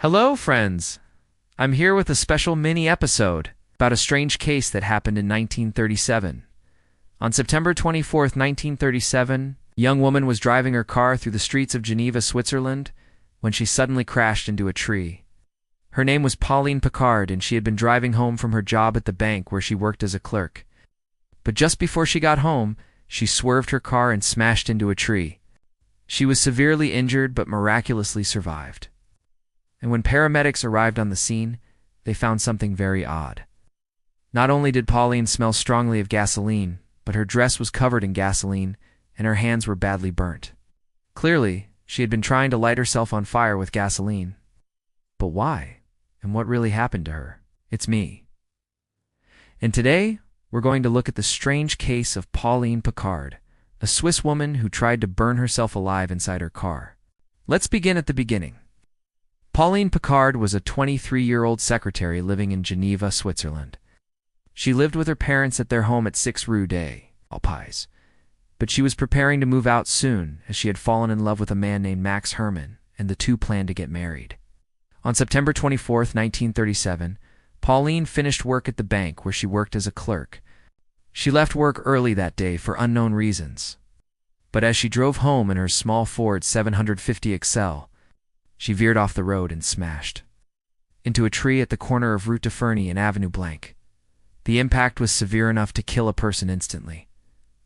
Hello, friends! I'm here with a special mini-episode about a strange case that happened in 1937. On September 24th, 1937, a young woman was driving her car through the streets of Geneva, Switzerland, when she suddenly crashed into a tree. Her name was Pauline Piccard, and she had been driving home from her job at the bank where she worked as a clerk. But just before she got home, she swerved her car and smashed into a tree. She was severely injured but miraculously survived. And when paramedics arrived on the scene, they found something very odd. Not only did Pauline smell strongly of gasoline, but her dress was covered in gasoline and her hands were badly burnt. Clearly, she had been trying to light herself on fire with gasoline. But why? And what really happened to her? It's me. And today, we're going to look at the strange case of Pauline Piccard, a Swiss woman who tried to burn herself alive inside her car. Let's begin at the beginning. Pauline Piccard was a 23-year-old secretary living in Geneva, Switzerland. She lived with her parents at their home at 6 Rue des Alpes, but she was preparing to move out soon as she had fallen in love with a man named Max Hermann, and the two planned to get married. On September 24th, 1937, Pauline finished work at the bank where she worked as a clerk. She left work early that day for unknown reasons. But as she drove home in her small Ford 750 XL, she veered off the road and smashed into a tree at the corner of Route de Ferney and Avenue Blanc. The impact was severe enough to kill a person instantly.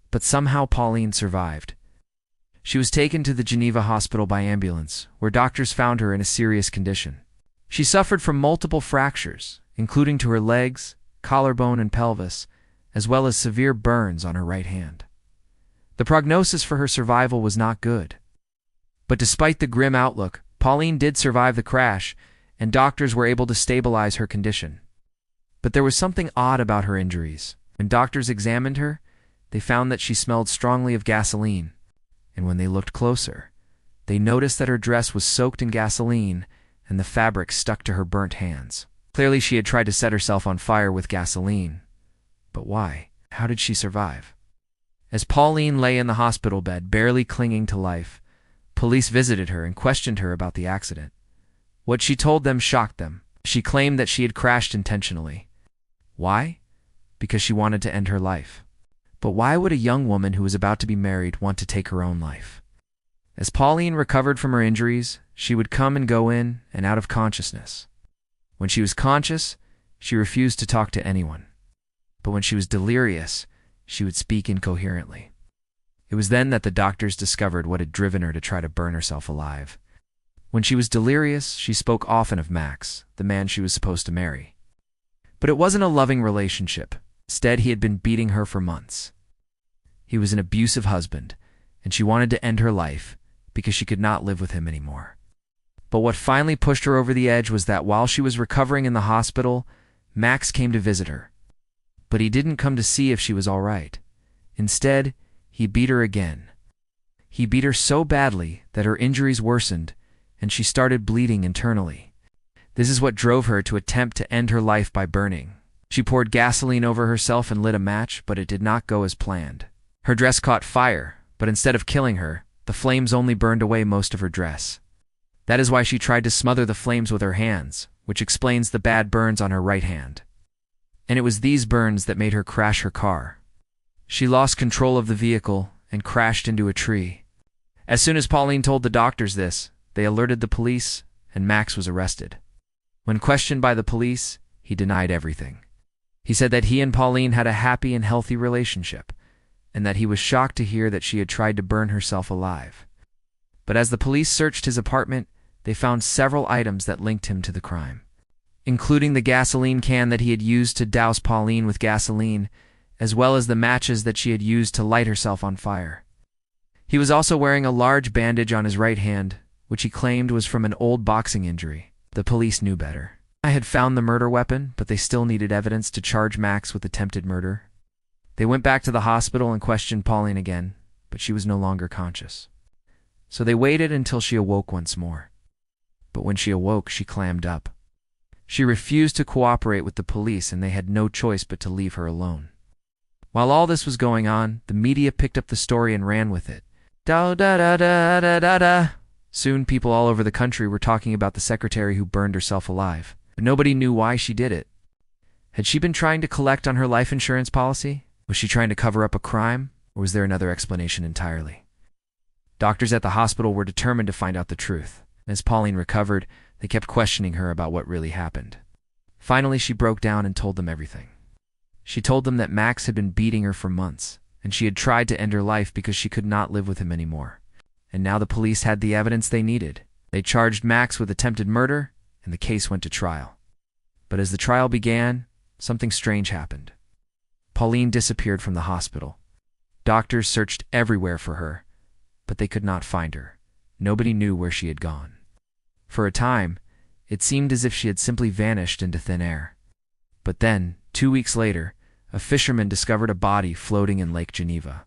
But somehow Pauline survived. She was taken to the Geneva hospital by ambulance, where doctors found her in a serious condition. She suffered from multiple fractures, including to her legs, collarbone, and pelvis, as well as severe burns on her right hand. The prognosis for her survival was not good. But despite the grim outlook, Pauline did survive the crash, and doctors were able to stabilize her condition. But there was something odd about her injuries. When doctors examined her, they found that she smelled strongly of gasoline, and when they looked closer, they noticed that her dress was soaked in gasoline and the fabric stuck to her burnt hands. Clearly she had tried to set herself on fire with gasoline. But why? How did she survive? As Pauline lay in the hospital bed, barely clinging to life, police visited her and questioned her about the accident. What she told them shocked them. She claimed that she had crashed intentionally. Why? Because she wanted to end her life. But why would a young woman who was about to be married want to take her own life? As Pauline recovered from her injuries, she would come and go in and out of consciousness. When she was conscious, she refused to talk to anyone. But when she was delirious, she would speak incoherently. It was then that the doctors discovered what had driven her to try to burn herself alive. When she was delirious, she spoke often of Max, the man she was supposed to marry. But it wasn't a loving relationship. Instead, he had been beating her for months. He was an abusive husband, and she wanted to end her life because she could not live with him anymore. But what finally pushed her over the edge was that while she was recovering in the hospital, Max came to visit her. But he didn't come to see if she was all right. Instead, he beat her again. He beat her so badly that her injuries worsened, and she started bleeding internally. This is what drove her to attempt to end her life by burning. She poured gasoline over herself and lit a match, but it did not go as planned. Her dress caught fire, but instead of killing her, the flames only burned away most of her dress. That is why she tried to smother the flames with her hands, which explains the bad burns on her right hand. And it was these burns that made her crash her car. She lost control of the vehicle and crashed into a tree. As soon as Pauline told the doctors this, they alerted the police, and Max was arrested. When questioned by the police, he denied everything. He said that he and Pauline had a happy and healthy relationship, and that he was shocked to hear that she had tried to burn herself alive. But as the police searched his apartment, they found several items that linked him to the crime, including the gasoline can that he had used to douse Pauline with gasoline, as well as the matches that she had used to light herself on fire. He was also wearing a large bandage on his right hand, which he claimed was from an old boxing injury. The police knew better. I had found the murder weapon, but they still needed evidence to charge Max with attempted murder. They went back to the hospital and questioned Pauline again, but she was no longer conscious. So they waited until she awoke once more. But when she awoke, she clammed up. She refused to cooperate with the police, and they had no choice but to leave her alone. While all this was going on, the media picked up the story and ran with it. Da da da da da da da. Soon, people all over the country were talking about the secretary who burned herself alive, but nobody knew why she did it. Had she been trying to collect on her life insurance policy? Was she trying to cover up a crime, or was there another explanation entirely? Doctors at the hospital were determined to find out the truth. As Pauline recovered, they kept questioning her about what really happened. Finally, she broke down and told them everything. She told them that Max had been beating her for months, and she had tried to end her life because she could not live with him anymore. And now the police had the evidence they needed. They charged Max with attempted murder, and the case went to trial. But as the trial began, something strange happened. Pauline disappeared from the hospital. Doctors searched everywhere for her, but they could not find her. Nobody knew where she had gone. For a time, it seemed as if she had simply vanished into thin air. But then, 2 weeks later, a fisherman discovered a body floating in Lake Geneva.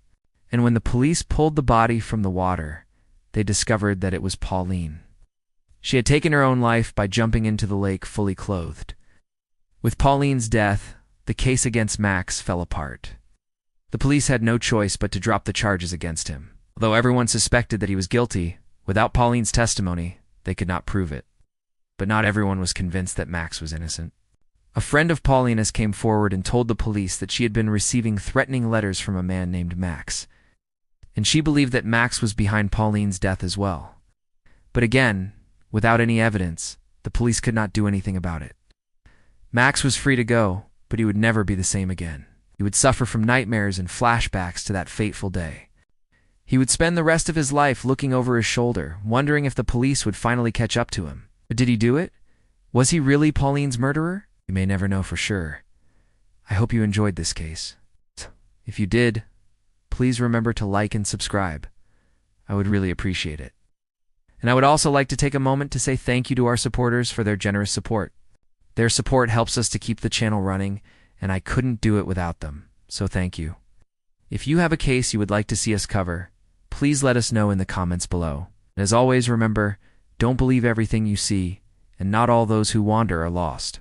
And when the police pulled the body from the water, they discovered that it was Pauline. She had taken her own life by jumping into the lake fully clothed. With Pauline's death, the case against Max fell apart. The police had no choice but to drop the charges against him. Although everyone suspected that he was guilty, without Pauline's testimony, they could not prove it. But not everyone was convinced that Max was innocent. A friend of Paulina's came forward and told the police that she had been receiving threatening letters from a man named Max, and she believed that Max was behind Pauline's death as well. But again, without any evidence, the police could not do anything about it. Max was free to go, but he would never be the same again. He would suffer from nightmares and flashbacks to that fateful day. He would spend the rest of his life looking over his shoulder, wondering if the police would finally catch up to him. But did he do it? Was he really Pauline's murderer? You may never know for sure. I hope you enjoyed this case. If you did, please remember to like and subscribe. I would really appreciate it. And I would also like to take a moment to say thank you to our supporters for their generous support. Their support helps us to keep the channel running, and I couldn't do it without them, so thank you. If you have a case you would like to see us cover, please let us know in the comments below. And as always, remember, don't believe everything you see, and not all those who wander are lost.